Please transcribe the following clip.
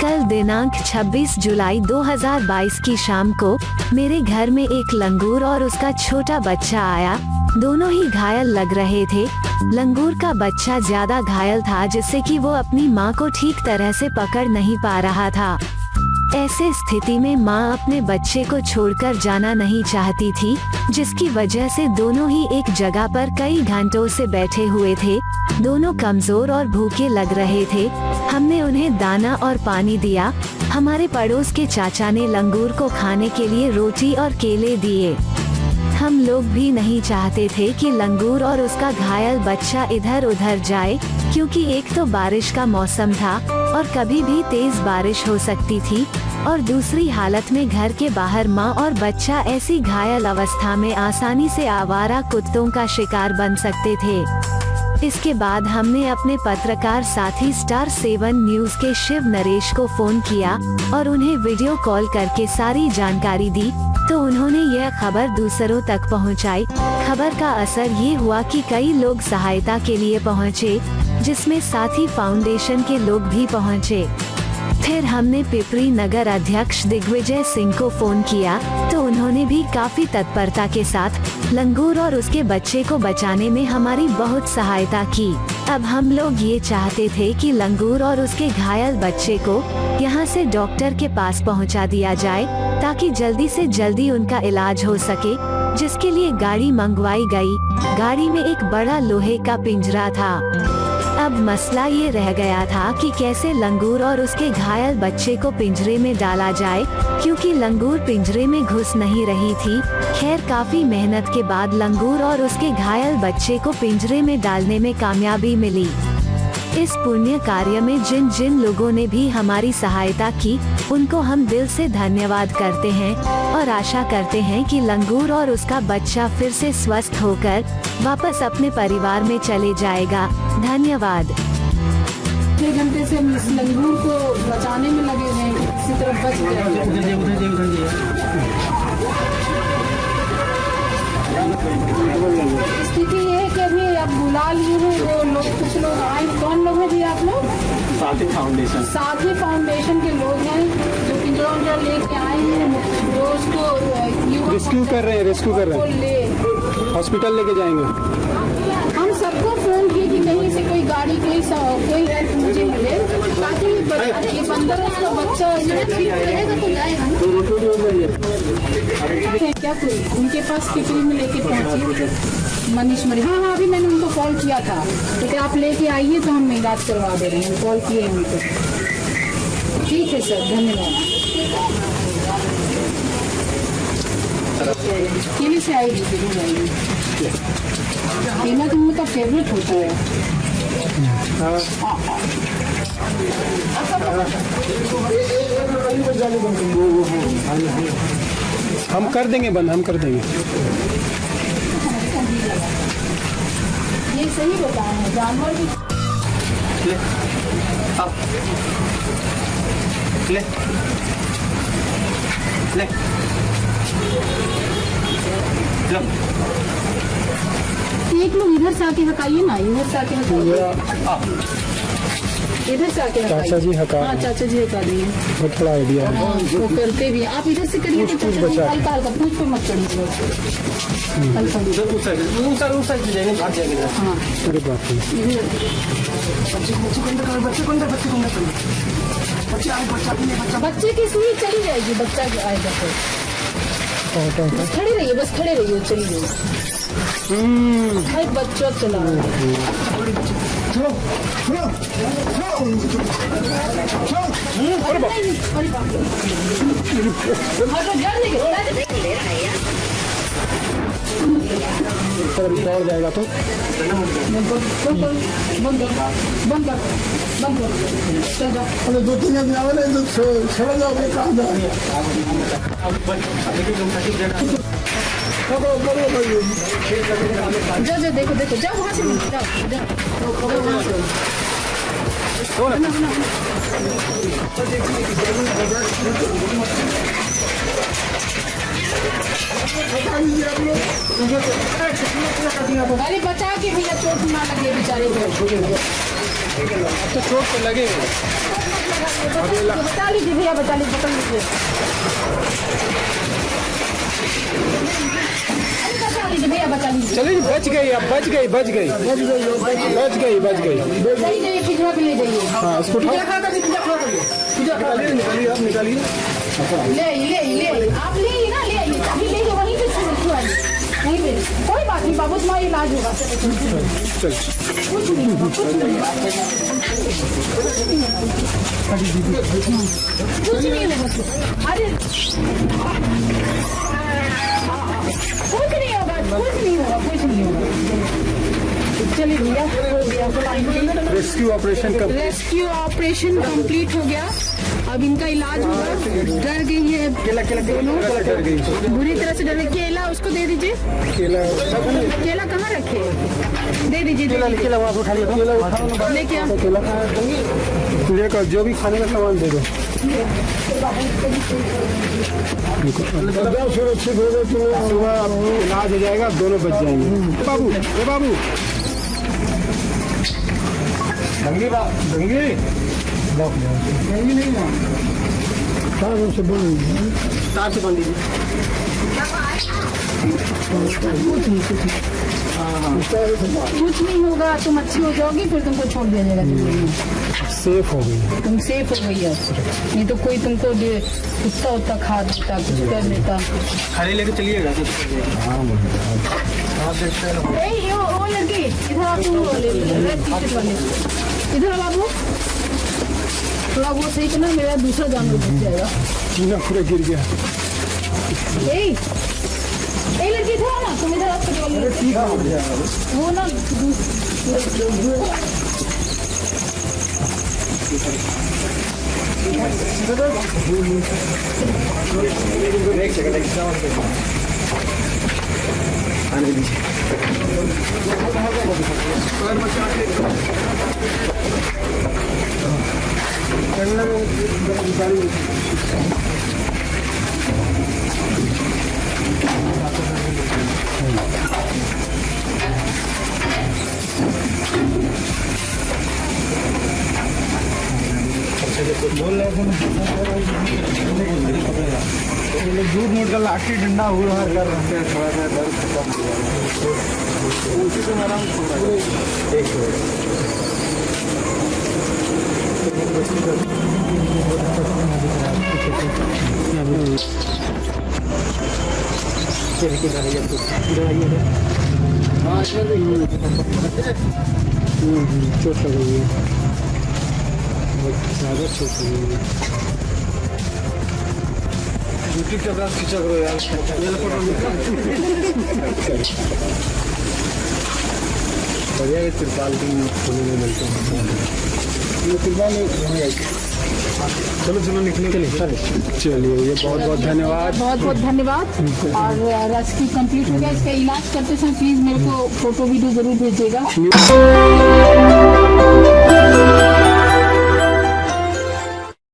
कल दिनांक 26 जुलाई 2022 की शाम को मेरे घर में एक लंगूर और उसका छोटा बच्चा आया। दोनों ही घायल लग रहे थे। लंगूर का बच्चा ज्यादा घायल था, जिससे कि वो अपनी माँ को ठीक तरह से पकड़ नहीं पा रहा था। ऐसे स्थिति में माँ अपने बच्चे को छोड़कर जाना नहीं चाहती थी, जिसकी वजह से दोनों ही एक जगह पर कई घंटों से बैठे हुए थे। दोनों कमजोर और भूखे लग रहे थे। हमने उन्हें दाना और पानी दिया। हमारे पड़ोस के चाचा ने लंगूर को खाने के लिए रोटी और केले दिए। हम लोग भी नहीं चाहते थे कि लंगूर और उसका घायल बच्चा इधर उधर जाए, क्योंकि एक तो बारिश का मौसम था और कभी भी तेज बारिश हो सकती थी, और दूसरी हालत में घर के बाहर माँ और बच्चा ऐसी घायल अवस्था में आसानी से आवारा कुत्तों का शिकार बन सकते थे। इसके बाद हमने अपने पत्रकार साथी स्टार 7 न्यूज के शिव नरेश को फोन किया और उन्हें वीडियो कॉल करके सारी जानकारी दी, तो उन्होंने यह खबर दूसरों तक पहुंचाई। खबर का असर ये हुआ कि कई लोग सहायता के लिए पहुंचे, जिसमें साथी फाउंडेशन के लोग भी पहुंचे। फिर हमने पिपरी नगर अध्यक्ष दिग्विजय सिंह को फोन किया, तो उन्होंने भी काफी तत्परता के साथ लंगूर और उसके बच्चे को बचाने में हमारी बहुत सहायता की। अब हम लोग ये चाहते थे कि लंगूर और उसके घायल बच्चे को यहाँ से डॉक्टर के पास पहुँचा दिया जाए, ताकि जल्दी से जल्दी उनका इलाज हो सके, जिसके लिए गाड़ी मंगवाई गई। गाड़ी में एक बड़ा लोहे का पिंजरा था। अब मसला ये रह गया था कि कैसे लंगूर और उसके घायल बच्चे को पिंजरे में डाला जाए, क्योंकि लंगूर पिंजरे में घुस नहीं रही थी। खैर, काफी मेहनत के बाद लंगूर और उसके घायल बच्चे को पिंजरे में डालने में कामयाबी मिली। इस पुण्य कार्य में जिन जिन लोगों ने भी हमारी सहायता की, उनको हम दिल से धन्यवाद करते हैं और आशा करते हैं कि लंगूर और उसका बच्चा फिर से स्वस्थ होकर वापस अपने परिवार में चले जाएगा। धन्यवाद। 6 घंटे से हम इस लंगूर को बचाने में लगे हैं, किसी तरह बच गए। स्थिति ये है कि अभी आप बुला लिए हैं, वो लोग कुछ लोग आए। कौन लोग हैं जी आप लोग? साथी फाउंडेशन के लोग हैं, जो पिंजरा उंजरा लेके आए हैं, जो उसको रेस्क्यू कर रहे हैं, हॉस्पिटल लेके जाएंगे। हम सबको फोन किए कि कहीं से कोई गाड़ी कोई हेल्प मुझे मिले, ताकि ये बंदर उसका बच्चा ठीक रहेगा तो जाएगा ना। क्या कोई उनके पास पिपरी में लेके पहुंची मनीष मरी। हाँ, अभी मैंने उनको कॉल किया था, तो क्या आप लेके आइए तो हम इलाज करवा दे रहे हैं। कॉल किए उनको। ठीक है सर, धन्यवाद। केले से आएगी, जरूर आएगी। केला तो उनका फेवरेट होता है। हम कर देंगे बंद, हम कर देंगे। ये सही बताया है, जानवर भी ले ले लो। एक लोग इधर से आके हटाइए ना, इधर से आके हटाइए, इधर से आके चाचा जी हटा। हाँ, चाचा जी हटा दिए। बहुत बड़ा आइडिया है। हाँ, वो करते भी। आप इधर से करिए, तो चाचा जी हल्का हल्का पूछ पे मत चढ़िए, हल्का। उस साइड जाएंगे, भाग जाएंगे। हाँ, अरे बाप रे। बच्चे की सुई चली जाएगी, बच्चा आएगा तो बस खड़े रहिए, बस खड़े रहिए, चलिए। बच्चा चला दौड़ जाएगा तो बंद कर। अरे 2-3 आदमी आवे ना, तो छोड़ जाओ, कहाँ जा जा देखो जाओ, वहाँ से अरे बचा के भैया, चोट ना लगे बेचारे को। तो चोट तो लगेगा। बचा लीजिए भैया, बचा लीजिए, पकड़ लीजिए, बचा लीजिए भैया, बचा लीजिए। चलिए बच गई, अब बच गई, बच गई, बच गई, बच गई। सही जाइए, पिछड़ा पे ले जाइए। हाँ इसको उठाओ। निकालिए, आप निकालिए। ले आप ले ना, ले आइए, अभी ले जाओ, वहीं पे छुड़ाइए, वहीं पे। कोई बात नहीं बाबू, तुम्हारा इलाज होगा। चल कुछ नहीं होगा, कुछ नहीं होगा, कुछ नहीं होगा। अरे कुछ नहीं होगा, कुछ नहीं होगा, कुछ नहीं होगा। चलिए भैया, हो गया, रेस्क्यू ऑपरेशन का रेस्क्यू ऑपरेशन कंप्लीट हो गया। अब इनका इलाज होगा। डर गई है दोनों, डर गई। बुरी तरह से डर गई। केला उसको दे दीजिए। केला केला कहाँ रखे? दे दीजिए, केला वहाँ पे उठा लिया। लेके आ। केला तुझे का जो भी खाने का सामान दे दो। सुरक्षित हो गए, सुबह इलाज हो जाएगा, दोनों बच जाएंगे। बाबू ए बाबू, दंगी नहीं ना, तार से बोल, तार से बांध दीजिए। कुछ नहीं होगा, तुम अच्छी हो जाओगी, फिर तुमको छोड़ दिया जाएगा। सेफ हो गई। तुम सेफ हो गई हो, नहीं तो कोई तुमको कुत्ता उत्ता खा देता, कुछ कर देता। खाली लेके चलिएगा। वो लड़की इधर आप, वाले इधर बाबू, थोड़ा वो सही करना, मेरा दूसरा जानवर बच जाएगा। चीना पूरा गिर गया। लड़की इधर ना, तुम इधर आप वो ना दूध मूड का लाठी डंडा हुआ कर रहे हैं, थोड़ा सा दर्द खत्म हो गया। उसी से आराम चोट लगी है, ज़्यादा चोट लगी है। यूट्यूब का ब्रांच खींचा करो यार, बढ़िया है। तिरपाल भी खोने में मिलते हैं, तिरपाल चलो निकलने के लिए। चलिए, ये बहुत बहुत धन्यवाद, बहुत बहुत धन्यवाद। और रेस्क्यू कंप्लीट हो गया। इसका इलाज करते समय प्लीज मेरे को फोटो वीडियो जरूर भेजिएगा।